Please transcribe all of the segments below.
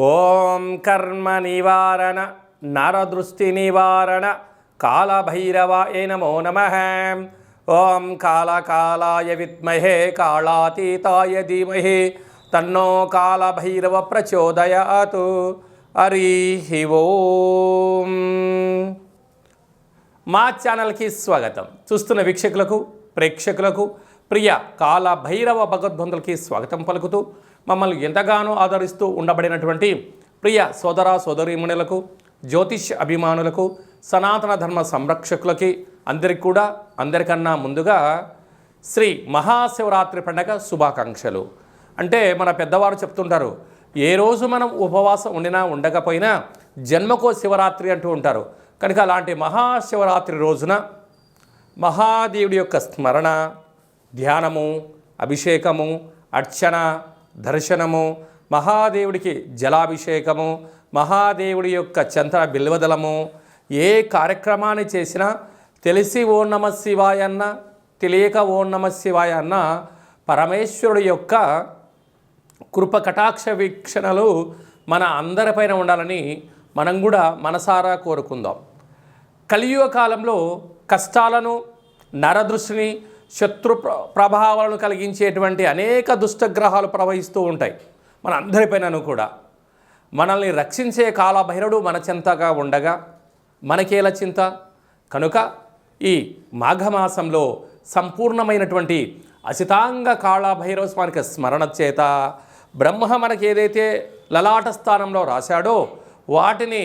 ఓం కర్మ నివారణ నరదృష్టి నివారణ కాళభైరవాయ నమో నమః. ఓం కాళకాళాయ విద్మహే కాళాతీతాయ ధీమహి తన్నో కాళభైరవ ప్రచోదయాతు. హరి ఓం. మా ఛానల్కి స్వాగతం. చూస్తున్న వీక్షకులకు ప్రేక్షకులకు ప్రియ కాళభైరవ భగవద్బంధులకి స్వాగతం పలుకుతూ మమ్మల్ని ఎంతగానో ఆదరిస్తూ ఉండబడినటువంటి ప్రియ సోదర సోదరీమణులకు, జ్యోతిష్ అభిమానులకు, సనాతన ధర్మ సంరక్షకులకి అందరికన్నా ముందుగా శ్రీ మహాశివరాత్రి పండగ శుభాకాంక్షలు. అంటే మన పెద్దవారు చెప్తుంటారు, ఏ రోజు మనం ఉపవాసం ఉండినా ఉండకపోయినా జన్మకో శివరాత్రి అంటూ ఉంటారు. కనుక అలాంటి మహాశివరాత్రి రోజున మహాదేవుడి యొక్క స్మరణ, ధ్యానము, అభిషేకము, అర్చన, దర్శనము, మహాదేవుడికి జలాభిషేకము, మహాదేవుడి యొక్క చంద్ర బిల్వదలము, ఏ కార్యక్రమాన్ని చేసినా తెలిసి ఓం నమ శివాయ అన్న, తెలియక ఓం నమ శివాయ అన్న పరమేశ్వరుడి యొక్క కృప కటాక్ష వీక్షణలు మన అందరిపైన ఉండాలని మనం కూడా మనసారా కోరుకుందాం. కలియుగ కాలంలో కష్టాలను, నరదృష్టిని, శత్రు ప్రభావాలను కలిగించేటువంటి అనేక దుష్టగ్రహాలు ప్రవహిస్తూ ఉంటాయి మన అందరిపైనను కూడా. మనల్ని రక్షించే కాళభైరవుడు మన చెంతగా ఉండగా మనకేల చింత. కనుక ఈ మాఘమాసంలో సంపూర్ణమైనటువంటి అసితాంగ కాళభైరవ స్వామికి స్మరణ చేత బ్రహ్మ మనకి ఏదైతే లలాట స్థానంలో రాశాడో వాటిని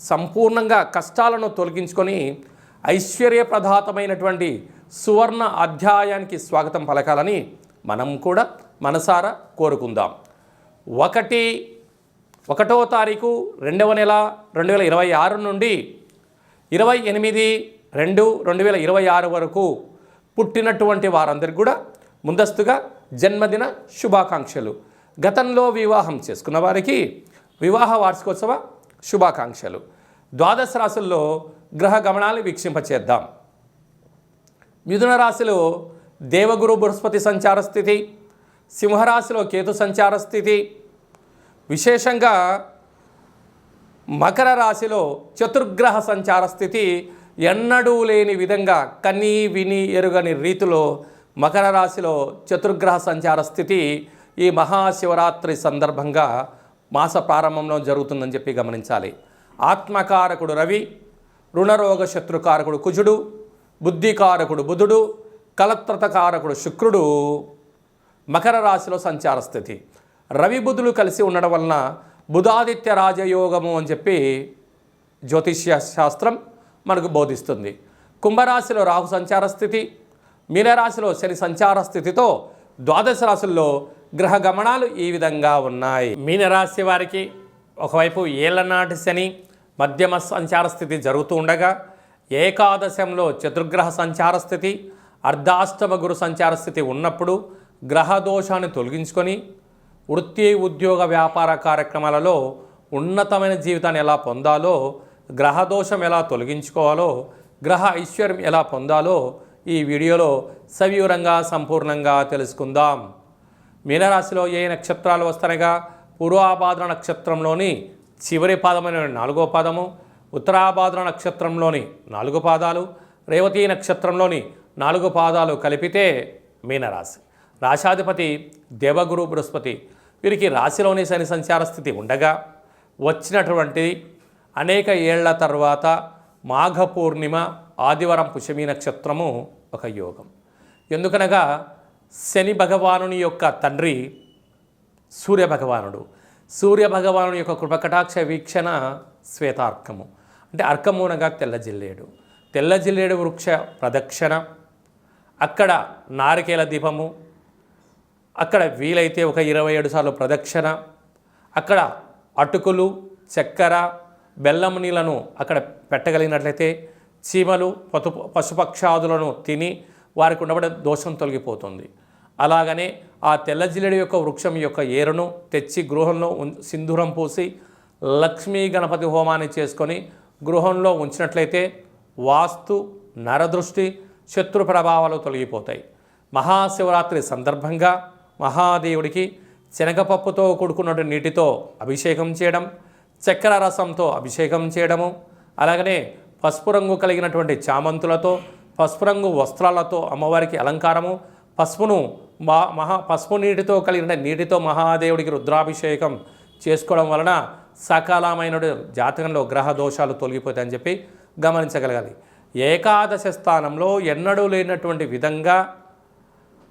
సంపూర్ణంగా కష్టాలను తొలగించుకొని ఐశ్వర్యప్రదాతమైనటువంటి సువర్ణ అధ్యాయానికి స్వాగతం పలకాలని మనం కూడా మనసారా కోరుకుందాం. 1వ తారీఖు 2వ నెల 2026 నుండి 28/2/2026 వరకు పుట్టినటువంటి వారందరికీ కూడా ముందస్తుగా జన్మదిన శుభాకాంక్షలు. గతంలో వివాహం చేసుకున్న వారికి వివాహ వార్షికోత్సవ శుభాకాంక్షలు. ద్వాదశ రాశుల్లో గ్రహ గమనాలు వీక్షింపచేద్దాం. మిథున రాశిలో దేవగురు బృహస్పతి సంచార స్థితి, సింహరాశిలో కేతు సంచార స్థితి, విశేషంగా మకర రాశిలో చతుర్గ్రహ సంచార స్థితి. ఎన్నడూ లేని విధంగా కన్నీ విని ఎరుగని రీతిలో మకర రాశిలో చతుర్గ్రహ సంచార స్థితి ఈ మహాశివరాత్రి సందర్భంగా మాస ప్రారంభంలో జరుగుతుందని చెప్పి గమనించాలి. ఆత్మకారకుడు రవి, రుణరోగ శత్రుకారకుడు కుజుడు, బుద్ధికారకుడు బుధుడు, కలత్రతకారకుడు శుక్రుడు మకర రాశిలో సంచార స్థితి. రవి బుధులు కలిసి ఉండడం వలన బుధాదిత్య రాజయోగము అని చెప్పి జ్యోతిష్య శాస్త్రం మనకు బోధిస్తుంది. కుంభరాశిలో రాహు సంచార స్థితి, మీనరాశిలో శని సంచార స్థితితో ద్వాదశ రాశుల్లో గ్రహ గమనాలు ఈ విధంగా ఉన్నాయి. మీనరాశి వారికి ఒకవైపు ఏళ్లనాటి శని మధ్యమ సంచార స్థితి జరుగుతూ ఉండగా, ఏకాదశంలో చతుర్గ్రహ సంచార స్థితి, అర్ధాష్టమ గురు సంచార స్థితి ఉన్నప్పుడు గ్రహదోషాన్ని తొలగించుకొని వృత్తి, ఉద్యోగ, వ్యాపార కార్యక్రమాలలో ఉన్నతమైన జీవితాన్ని ఎలా పొందాలో, గ్రహదోషం ఎలా తొలగించుకోవాలో, గ్రహ ఐశ్వర్యం ఎలా పొందాలో ఈ వీడియోలో సవివరంగా సంపూర్ణంగా తెలుసుకుందాం. మీనరాశిలో ఏ నక్షత్రాలు వస్తాయనగా పూర్వాభాద్ర నక్షత్రంలోని చివరి పాదమైన 4వ పాదము, ఉత్తరాభాద్ర నక్షత్రంలోని 4 పాదాలు, రేవతి నక్షత్రంలోని 4 పాదాలు కలిపితే మీనరాశి. రాశాధిపతి దేవగురు బృహస్పతి. వీరికి రాశిలోని శని సంచార స్థితి ఉండగా వచ్చినటువంటి అనేక ఏళ్ల తర్వాత మాఘ పూర్ణిమ ఆదివారం పుష్యమి నక్షత్రము ఒక యోగం. ఎందుకనగా శని భగవానుని యొక్క తండ్రి సూర్యభగవానుడు. సూర్యభగవానుని యొక్క కృపకటాక్ష వీక్షణ శ్వేతార్కము, అంటే అర్కమూనగా తెల్లజిల్లేడు. తెల్లజిల్లేడు వృక్ష ప్రదక్షిణ, అక్కడ నారికేల దీపము, అక్కడ వీలైతే ఒక 27 సార్లు ప్రదక్షిణ, అక్కడ అటుకులు, చక్కెర, బెల్లం నీళ్ళను అక్కడ పెట్టగలిగినట్లయితే చీమలు, పశుపక్షాదులను తిని వారికి ఉండబడే దోషం తొలగిపోతుంది. అలాగనే ఆ తెల్లజిల్లెడు యొక్క వృక్షం యొక్క ఏరును తెచ్చి గృహంలో సింధూరం పూసి లక్ష్మీ గణపతి హోమాన్ని చేసుకొని గృహంలో ఉంచినట్లయితే వాస్తు, నరదృష్టి, శత్రు ప్రభావాలు తొలగిపోతాయి. మహాశివరాత్రి సందర్భంగా మహాదేవుడికి శనగపప్పుతో కూడుకున్నటువంటి నీటితో అభిషేకం చేయడం, చక్కెర రసంతో అభిషేకం చేయడము, అలాగనే పసుపు రంగు కలిగినటువంటి చామంతులతో, పసుపు రంగు వస్త్రాలతో అమ్మవారికి అలంకారము, పసుపు నీటితో కలిగిన నీటితో మహాదేవుడికి రుద్రాభిషేకం చేసుకోవడం వలన సకాలమైన జాతకంలో గ్రహ దోషాలు తొలగిపోతాయని చెప్పి గమనించగలగాలి. ఏకాదశ స్థానంలో ఎన్నడూ లేనటువంటి విధంగా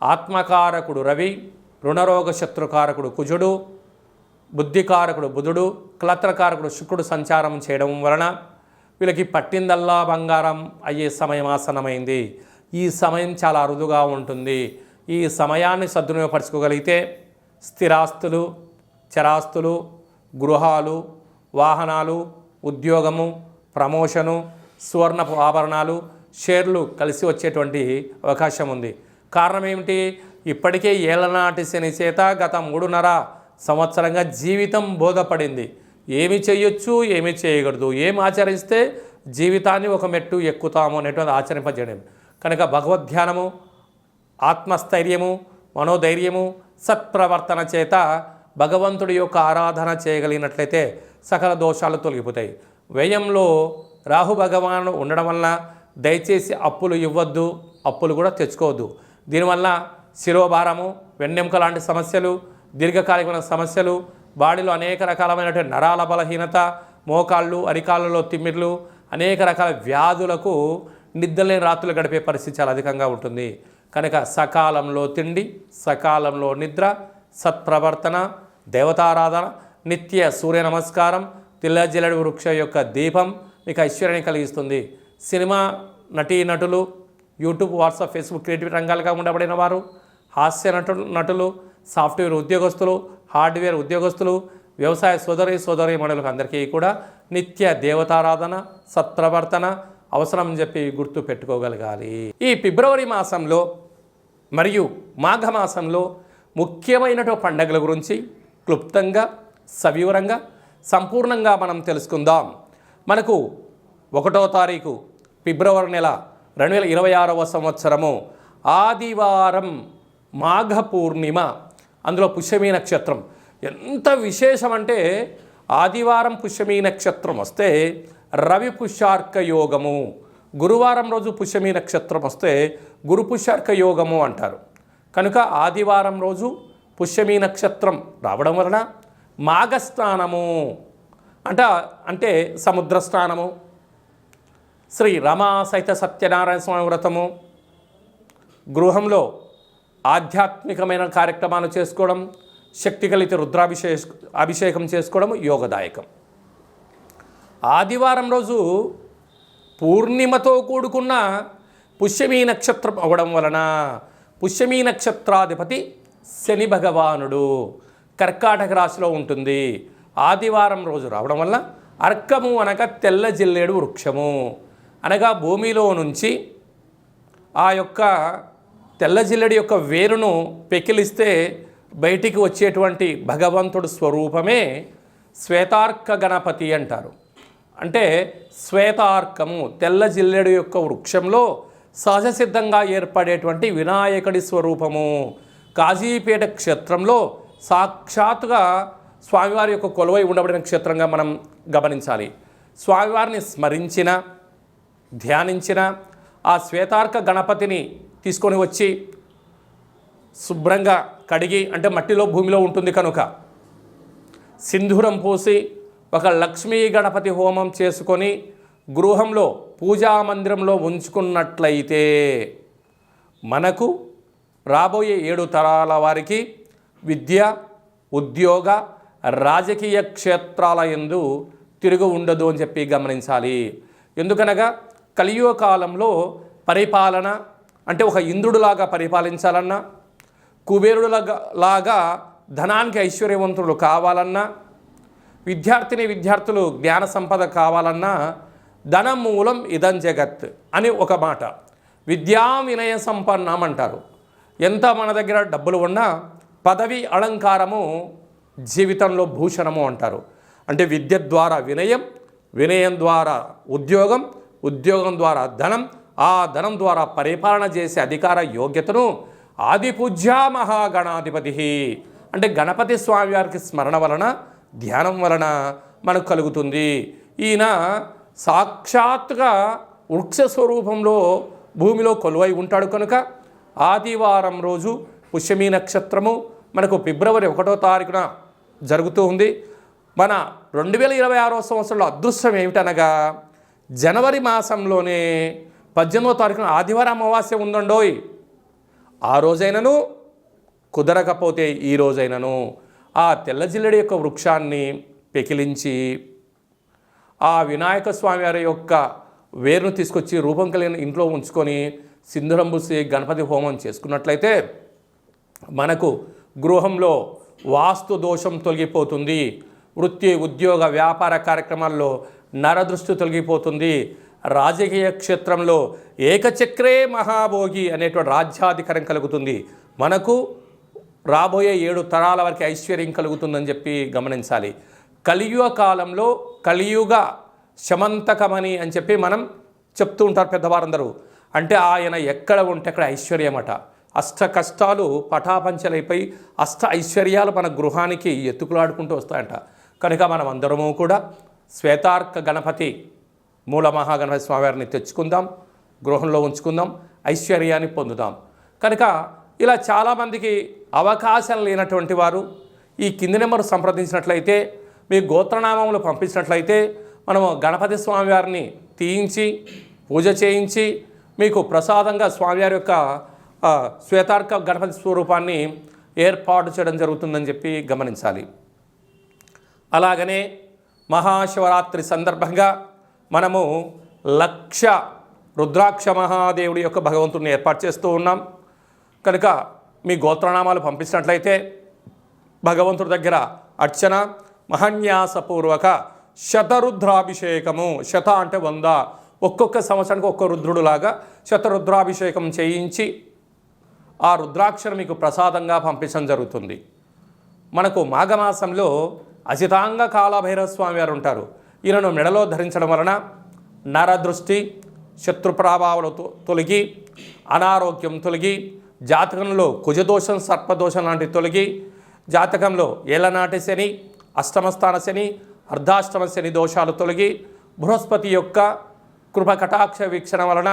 ఆత్మకారకుడు రవి, రుణరోగ శత్రుకారకుడు కుజుడు, బుద్ధికారకుడు బుధుడు, క్లత్రకారకుడు శుక్రుడు సంచారం చేయడం వలన వీళ్ళకి పట్టిందల్లా బంగారం అయ్యే సమయం ఆసన్నమైంది. ఈ సమయం చాలా అరుదుగా ఉంటుంది. ఈ సమయాన్ని సద్వినియోగపరచుకోగలిగితే స్థిరాస్తులు, చరాస్తులు, గృహాలు, వాహనాలు, ఉద్యోగము, ప్రమోషను, సువర్ణపు ఆభరణాలు, షేర్లు కలిసి వచ్చేటువంటి అవకాశం ఉంది. కారణం ఏమిటి? ఇప్పటికే ఏళ్ళనాటి శని చేత గత 3.5 సంవత్సరంగా జీవితం బోధపడింది. ఏమి చేయొచ్చు, ఏమి చేయకూడదు, ఏం ఆచరిస్తే జీవితాన్ని ఒక మెట్టు ఎక్కుతాము అనేటువంటి ఆచరింపజేయడం. కనుక భగవద్ధ్యానము, ఆత్మస్థైర్యము, మనోధైర్యము, సత్ప్రవర్తన చేత భగవంతుడి యొక్క ఆరాధన చేయగలిగినట్లయితే సకల దోషాలు తొలగిపోతాయి. వ్యయంలో రాహు భగవాను ఉండడం వల్ల దయచేసి అప్పులు ఇవ్వద్దు, అప్పులు కూడా తెచ్చుకోవద్దు. దీనివల్ల శిరోభారము, వెన్నెముక లాంటి సమస్యలు, దీర్ఘకాలికమైన సమస్యలు, బాడీలో అనేక రకాలమైనటువంటి నరాల బలహీనత, మోకాళ్ళు, అరికాళ్ళలో తిమ్మిర్లు, అనేక రకాల వ్యాధులకు నిద్రలేని రాత్రులు గడిపే పరిస్థితి చాలా అధికంగా ఉంటుంది. కనుక సకాలంలో తిండి, సకాలంలో నిద్ర, సత్ప్రవర్తన, దేవతారాధన, నిత్య సూర్య నమస్కారం, తెల్లజిల్లడి వృక్ష యొక్క దీపం మీకు ఐశ్వర్యాన్ని కలిగిస్తుంది. సినిమా నటీనటులు, యూట్యూబ్, వాట్సాప్, ఫేస్బుక్ క్రియేటివ్ రంగాలుగా ఉండబడిన వారు, హాస్య నటులు, సాఫ్ట్వేర్ ఉద్యోగస్తులు, హార్డ్వేర్ ఉద్యోగస్తులు, వ్యవసాయ సోదరీమణులకు అందరికీ కూడా నిత్య దేవతారాధన, సత్ప్రవర్తన అవసరం అని చెప్పి గుర్తు పెట్టుకోగలగాలి. ఈ ఫిబ్రవరి మాసంలో మరియు మాఘమాసంలో ముఖ్యమైనటువంటి పండుగల గురించి క్లుప్తంగా, సవివరంగా, సంపూర్ణంగా మనం తెలుసుకుందాం. మనకు 1వ తారీఖు ఫిబ్రవరి నెల 2026వ సంవత్సరము ఆదివారం, మాఘ పూర్ణిమ, అందులో పుష్యమీ నక్షత్రం. ఎంత విశేషం అంటే ఆదివారం పుష్యమీ నక్షత్రం వస్తే రవి పుష్యార్క యోగము, గురువారం రోజు పుష్యమీ నక్షత్రం వస్తే గురు పుష్యార్క యోగము అంటారు. కనుక ఆదివారం రోజు పుష్యమీ నక్షత్రం రావడం వలన మాఘస్నానము అంటే సముద్ర స్నానము, శ్రీ రమా సహిత సత్యనారాయణ స్వామి వ్రతము, గృహంలో ఆధ్యాత్మికమైన కార్యక్రమాలు చేసుకోవడం, శక్తి కలిగితే అభిషేకం చేసుకోవడం యోగదాయకం. ఆదివారం రోజు పూర్ణిమతో కూడుకున్న పుష్యమీ నక్షత్రం అవ్వడం వలన పుష్యమీ నక్షత్రాధిపతి శని భగవానుడు కర్కాటక రాశిలో ఉంటుంది. ఆదివారం రోజు రావడం వల్ల అర్కము అనగా తెల్ల జిల్లేడు వృక్షము, అనగా భూమిలో నుంచి ఆ యొక్క తెల్ల జిల్లెడి యొక్క వేరును పెకిలిస్తే బయటికి వచ్చేటువంటి భగవంతుడు స్వరూపమే శ్వేతార్క గణపతి అంటారు. అంటే శ్వేతార్కము తెల్ల జిల్లెడు యొక్క వృక్షంలో సహజ సిద్ధంగా ఏర్పడేటువంటి వినాయకుడి స్వరూపము. కాజీపేట క్షేత్రంలో సాక్షాత్తుగా స్వామివారి యొక్క కొలువై ఉండబడిన క్షేత్రంగా మనం గమనించాలి. స్వామివారిని స్మరించిన, ధ్యానించిన ఆ శ్వేతార్క గణపతిని తీసుకొని వచ్చి శుభ్రంగా కడిగి, అంటే మట్టిలో భూమిలో ఉంటుంది కనుక సింధూరం పూసి ఒక లక్ష్మీ గణపతి హోమం చేసుకొని గృహంలో పూజా మందిరంలో ఉంచుకున్నట్లయితే మనకు రాబోయే 7 తరాల వారికి విద్య, ఉద్యోగ, రాజకీయ క్షేత్రాల యందు తిరుగు ఉండదు అని చెప్పి గమనించాలి. ఎందుకనగా కలియుగ కాలంలో పరిపాలన అంటే ఒక ఇంద్రుడులాగా పరిపాలించాలన్నా, కుబేరుడులాగా ధనానికి ఐశ్వర్యవంతులు కావాలన్నా, విద్యార్థులు జ్ఞాన సంపద కావాలన్నా ధనం మూలం ఇదం జగత్ అని ఒక మాట. విద్యా వినయ సంపన్నం అంటారు. ఎంత మన దగ్గర డబ్బులు ఉన్నా పదవి అలంకారము జీవితంలో భూషణము అంటారు. అంటే విద్య ద్వారా వినయం, వినయం ద్వారా ఉద్యోగం, ఉద్యోగం ద్వారా ధనం, ఆ ధనం ద్వారా పరిపాలన చేసే అధికార యోగ్యతను ఆదిపూజ్య మహాగణాధిపతి అంటే గణపతి స్వామి వారికి స్మరణ వలన, ధ్యానం వలన మనకు కలుగుతుంది. ఈయన సాక్షాత్తుగా వృక్ష స్వరూపంలో భూమిలో కొలువై ఉంటాడు కనుక ఆదివారం రోజు పుష్యమీ నక్షత్రము మనకు ఫిబ్రవరి 1వ తారీఖున జరుగుతూ ఉంది. మన 2026వ సంవత్సరంలో అదృష్టం ఏమిటనగా జనవరి మాసంలోనే 18వ తారీఖున ఆదివారం అమావాస్య ఉందండోయ్. ఆ రోజైనను కుదరకపోతే ఈ రోజైనను ఆ తెల్ల జిల్లెడి యొక్క వృక్షాన్ని పెకిలించి ఆ వినాయక స్వామి వారి యొక్క వేరును తీసుకొచ్చి రూపం కలిగిన ఇంట్లో ఉంచుకొని సింధూరం పూసి గణపతి హోమం చేసుకున్నట్లయితే మనకు గృహంలో వాస్తు దోషం తొలగిపోతుంది. వృత్తి, ఉద్యోగ, వ్యాపార కార్యక్రమాల్లో నరదృష్టి తొలగిపోతుంది. రాజకీయ క్షేత్రంలో ఏకచక్రే మహాభోగి అనేటువంటి రాజ్యాధికారం కలుగుతుంది. మనకు రాబోయే 7 తరాల వరకు ఐశ్వర్యం కలుగుతుందని చెప్పి గమనించాలి. కలియుగ కాలంలో కలియుగ శమంతకమని అని చెప్పి మనం చెప్తూ ఉంటారు పెద్దవారందరూ. అంటే ఆయన ఎక్కడ ఉంటే అక్కడ ఐశ్వర్యమట. అష్ట కష్టాలు పటాపంచలైపోయి అష్ట ఐశ్వర్యాలు మన గృహానికి ఎత్తుకులాడుకుంటూ వస్తాయంట. కనుక మనం అందరము కూడా శ్వేతార్క గణపతి మూల మహాగణపతి స్వామివారిని తెచ్చుకుందాం, గృహంలో ఉంచుకుందాం, ఐశ్వర్యాన్ని పొందుదాం. కనుక ఇలా చాలామందికి అవకాశం లేనటువంటి వారు ఈ కింది నెంబర్ సంప్రదించినట్లయితే, మీ గోత్రనామములు పంపించినట్లయితే మనము గణపతి స్వామివారిని తీయించి పూజ చేయించి మీకు ప్రసాదంగా స్వామివారి యొక్క శ్వేతార్క గణపతి స్వరూపాన్ని ఏర్పాటు చేయడం జరుగుతుందని చెప్పి గమనించాలి. అలాగనే మహాశివరాత్రి సందర్భంగా మనము 1,00,000 రుద్రాక్ష మహాదేవుడి యొక్క భగవంతుడిని ఏర్పాటు చేస్తూ ఉన్నాం. కనుక మీ గోత్రనామాలు పంపించినట్లయితే భగవంతుడి దగ్గర అర్చన, మహాన్యాసపూర్వక శతరుద్రాభిషేకము, శత అంటే 100, ఒక్కొక్క సంవత్సరానికి ఒక్క రుద్రుడులాగా శతరుద్రాభిషేకం చేయించి ఆ రుద్రాక్షను మీకు ప్రసాదంగా పంపించడం జరుగుతుంది. మనకు మాఘమాసంలో అజితాంగ కాలభైరవ స్వామి వారు ఉంటారు. ఈయనను మెడలో ధరించడం వలన నరదృష్టి, శత్రు ప్రభావాలు తొలగి, అనారోగ్యం తొలగి, జాతకంలో కుజదోషం, సర్పదోషం లాంటివి తొలగి, జాతకంలో ఏళ్ళనాటి శని, అష్టమస్థాన శని, అర్ధాష్టమ శని దోషాలు తొలగి, బృహస్పతి యొక్క కృప కటాక్ష వీక్షణ వలన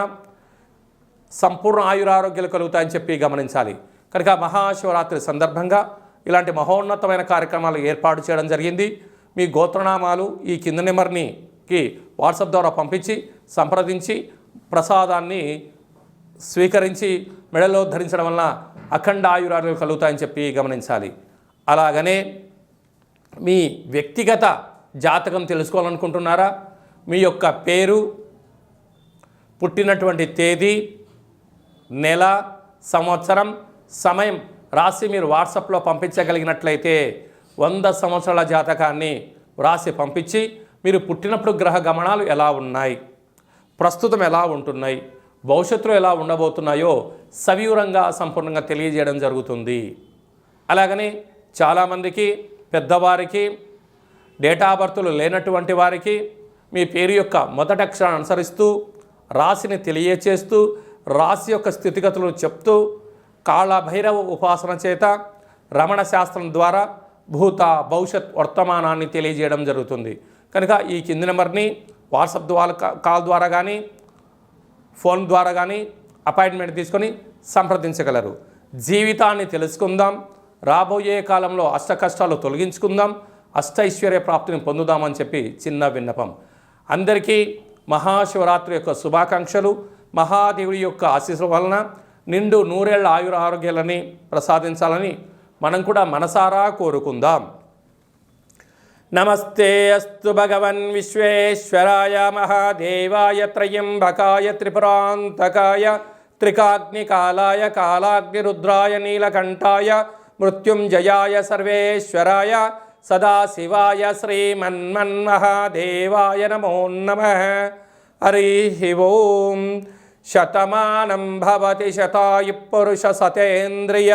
సంపూర్ణ ఆయురారోగ్యాలు కలుగుతాయని చెప్పి గమనించాలి. కనుక మహాశివరాత్రి సందర్భంగా ఇలాంటి మహోన్నతమైన కార్యక్రమాలు ఏర్పాటు చేయడం జరిగింది. మీ గోత్రనామాలు ఈ కింద నెంబర్కి వాట్సాప్ ద్వారా పంపించి సంప్రదించి ప్రసాదాన్ని స్వీకరించి మెడలో ధరించడం వలన అఖండ ఆయురారోగ్యాలు కలుగుతాయని చెప్పి గమనించాలి. అలాగనే మీ వ్యక్తిగత జాతకం తెలుసుకోవాలనుకుంటున్నారా? మీ యొక్క పేరు, పుట్టినటువంటి తేదీ, నెల, సంవత్సరం, సమయం రాసి మీరు వాట్సాప్లో పంపించగలిగినట్లయితే 100 సంవత్సరాల జాతకాన్ని రాసి పంపించి మీరు పుట్టినప్పుడు గ్రహ గమనాలు ఎలా ఉన్నాయి, ప్రస్తుతం ఎలా ఉంటున్నాయి, భవిష్యత్తులో ఎలా ఉండబోతున్నాయో సవివరంగా సంపూర్ణంగా తెలియజేయడం జరుగుతుంది. అలాగని చాలామందికి పెద్దవారికి, డేటా బర్త్లు లేనటువంటి వారికి మీ పేరు యొక్క మొదటి అక్షరాన్ని అనుసరిస్తూ రాశిని తెలియచేస్తూ రాశి యొక్క స్థితిగతులను చెప్తూ కాళభైరవ ఉపాసన చేత రమణ శాస్త్రం ద్వారా భూత భవిష్యత్ వర్తమానాన్ని తెలియజేయడం జరుగుతుంది. కనుక ఈ కింది నెంబర్ని వాట్సాప్ ద్వారా, కాల్ ద్వారా కానీ ఫోన్ ద్వారా కానీ అపాయింట్మెంట్ తీసుకొని సంప్రదించగలరు. జీవితాన్ని తెలుసుకుందాం, రాబోయే కాలంలో అష్ట కష్టాలు తొలగించుకుందాం, అష్టైశ్వర్య ప్రాప్తిని పొందుదామని చెప్పి చిన్న విన్నపం. అందరికీ మహాశివరాత్రి యొక్క శుభాకాంక్షలు. మహాదేవుడి యొక్క ఆశీస్సుల వలన నిండు 100 ఏళ్ల ఆయుర ఆరోగ్యాలని ప్రసాదించాలని మనం కూడా మనసారా కోరుకుందాం. నమస్తే అస్తు భగవన్ విశ్వేశ్వరాయ మహాదేవాయ త్రయంబకాయ త్రిపురాంతకాయ త్రికాగ్నికాలాయ కాలాగ్నిరుద్రాయ నీలకంఠాయ మృత్యుంజయాయ సర్వేశ్వరాయ సదాశివాయ శ్రీమన్మన్మహాదేవాయ నమో నమః. హరి ఓం. శతమానం భవతి శతాయు పురుష సతేంద్రియ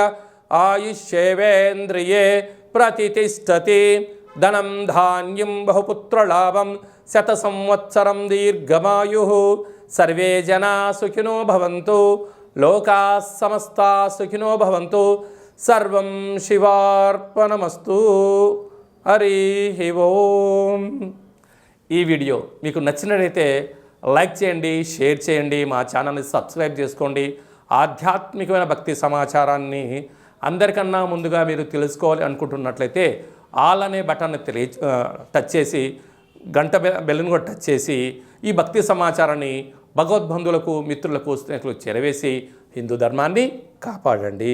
ఆయుష్యేవేంద్రియే ప్రతిష్టతి. ధనం ధాన్యం బహుపుత్రలాభం శత సంవత్సరం దీర్ఘమాయు. సర్వే జనా సుఖినో భవంతు. లోకా సమస్తా సుఖినో భవంతు. సర్వం శివార్పణమస్తు. హరి ఓం. ఈ వీడియో మీకు నచ్చినట్లయితే లైక్ చేయండి, షేర్ చేయండి, మా ఛానల్ని సబ్స్క్రైబ్ చేసుకోండి. ఆధ్యాత్మికమైన భక్తి సమాచారాన్ని అందరికన్నా ముందుగా మీరు తెలుసుకోవాలి అనుకుంటున్నట్లయితే ఆల్ అనే బటన్ని టచ్ చేసి గంట బెల్లును కూడా టచ్ చేసి ఈ భక్తి సమాచారాన్ని భగవద్బంధువులకు, మిత్రులకు, స్నేహితులకు చేరవేసి హిందూ ధర్మాన్ని కాపాడండి.